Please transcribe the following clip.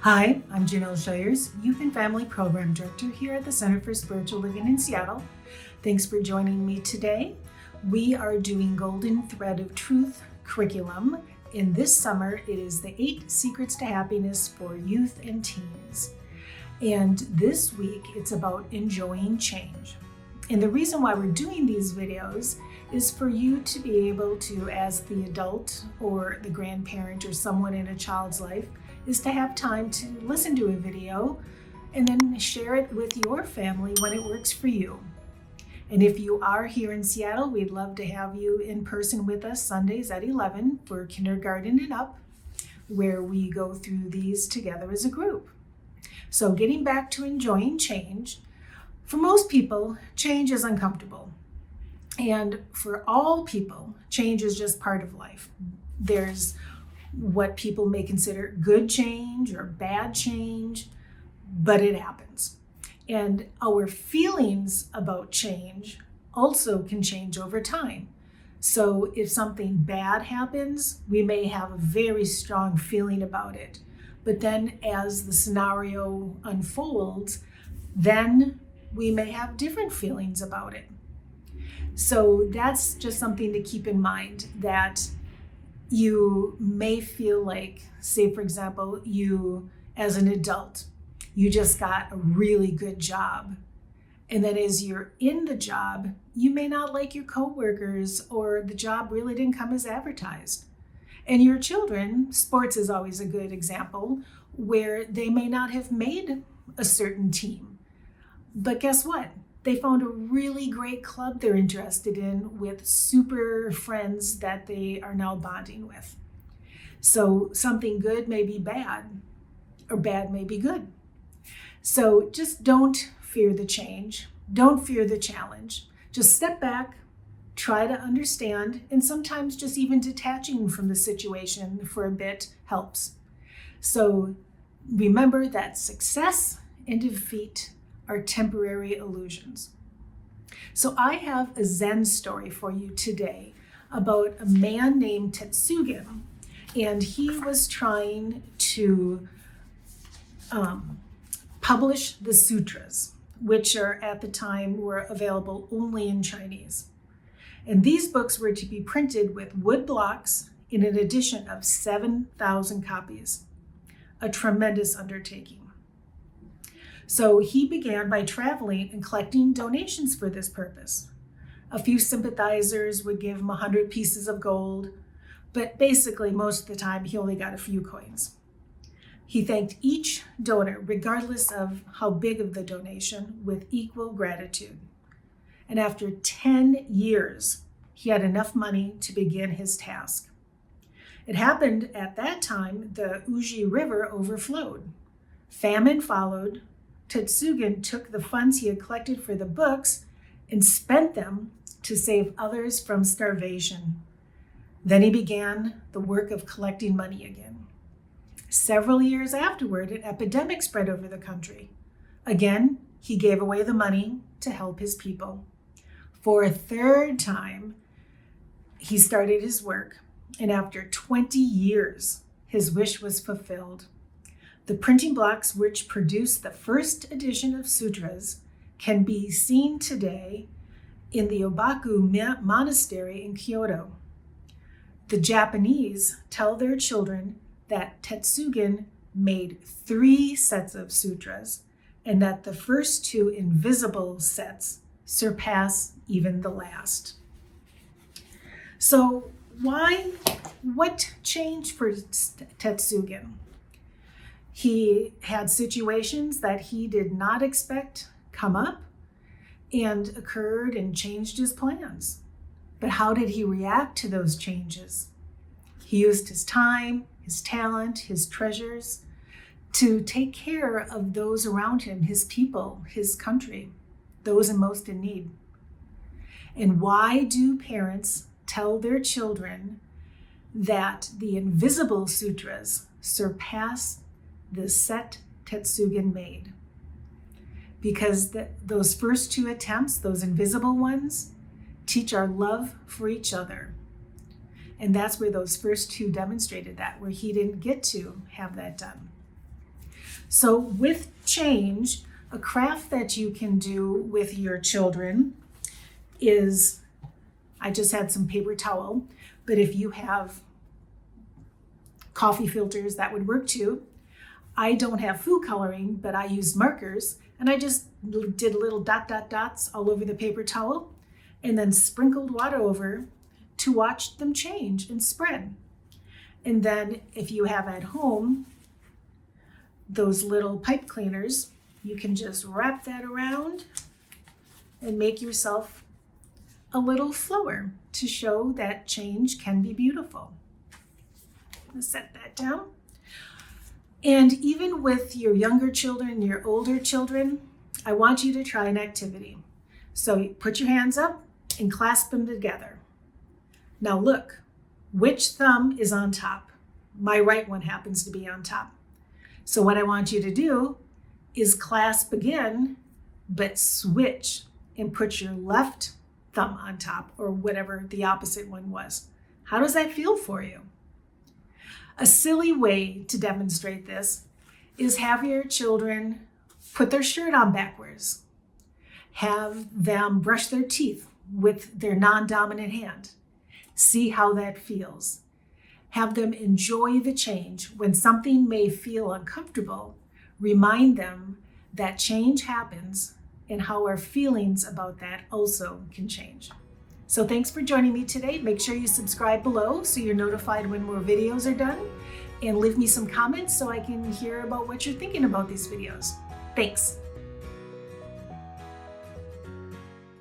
Hi, I'm Janelle Shires, Youth and Family Program Director here at the Center for Spiritual Living in Seattle. Thanks for joining me today. We are doing Golden Thread of Truth curriculum. In this summer, it is the 8 Secrets to Happiness for Youth and Teens. And this week, it's about enjoying change. And the reason why we're doing these videos is for you to be able to, as the adult or the grandparent or someone in a child's life, is to have time to listen to a video and then share it with your family when it works for you. And if you are here in Seattle, we'd love to have you in person with us Sundays at 11 for kindergarten and up, where we go through these together as a group. So getting back to enjoying change, for most people, change is uncomfortable. And for all people, change is just part of life. There's what people may consider good change or bad change, but it happens. And our feelings about change also can change over time. So if something bad happens, we may have a very strong feeling about it. But then as the scenario unfolds, then we may have different feelings about it. So that's just something to keep in mind, that you may feel like, say for example, you as an adult, you just got a really good job. And then as you're in the job, you may not like your coworkers, or the job really didn't come as advertised. And your children, sports is always a good example, where they may not have made a certain team. But guess what? They found a really great club they're interested in with super friends that they are now bonding with. So something good may be bad, or bad may be good. So just don't fear the change. Don't fear the challenge. Just step back, try to understand, and sometimes just even detaching from the situation for a bit helps. So remember that success and defeat are temporary illusions. So I have a Zen story for you today about a man named Tetsugen, and he was trying to publish the sutras, which are at the time were available only in Chinese. And these books were to be printed with wood blocks in an edition of 7,000 copies, a tremendous undertaking. So he began by traveling and collecting donations for this purpose. A few sympathizers would give him 100 pieces of gold, but basically most of the time he only got a few coins. He thanked each donor, regardless of how big of the donation, with equal gratitude. And after 10 years, he had enough money to begin his task. It happened at that time the Uji River overflowed. Famine followed. Tetsugen took the funds he had collected for the books and spent them to save others from starvation. Then he began the work of collecting money again. Several years afterward, an epidemic spread over the country. Again, he gave away the money to help his people. For a third time, he started his work, and after 20 years, his wish was fulfilled. The printing blocks which produced the first edition of sutras can be seen today in the Obaku Monastery in Kyoto. The Japanese tell their children that Tetsugen made 3 sets of sutras, and that the first 2 invisible sets surpass even the last. So what changed for Tetsugen? He had situations that he did not expect come up and occurred and changed his plans. But how did he react to those changes? He used his time, his talent, his treasures to take care of those around him, his people, his country, those most in need. And why do parents tell their children that the invisible sutras surpass the set Tetsugen made? Because those first 2 attempts, those invisible ones, teach our love for each other. And that's where those first 2 demonstrated that, where he didn't get to have that done. So with change, a craft that you can do with your children is, I just had some paper towel, but if you have coffee filters, that would work too. I don't have food coloring, but I use markers, and I just did little dots all over the paper towel and then sprinkled water over to watch them change and spread. And then if you have at home those little pipe cleaners, you can just wrap that around and make yourself a little flower to show that change can be beautiful. I'm gonna set that down. And even with your younger children, your older children, I want you to try an activity. So you put your hands up and clasp them together. Now look, which thumb is on top? My right one happens to be on top. So what I want you to do is clasp again, but switch and put your left thumb on top, or whatever the opposite one was. How does that feel for you? A silly way to demonstrate this is have your children put their shirt on backwards. Have them brush their teeth with their non-dominant hand. See how that feels. Have them enjoy the change. When something may feel uncomfortable, remind them that change happens and how our feelings about that also can change. So thanks for joining me today. Make sure you subscribe below so you're notified when more videos are done, and leave me some comments so I can hear about what you're thinking about these videos. Thanks.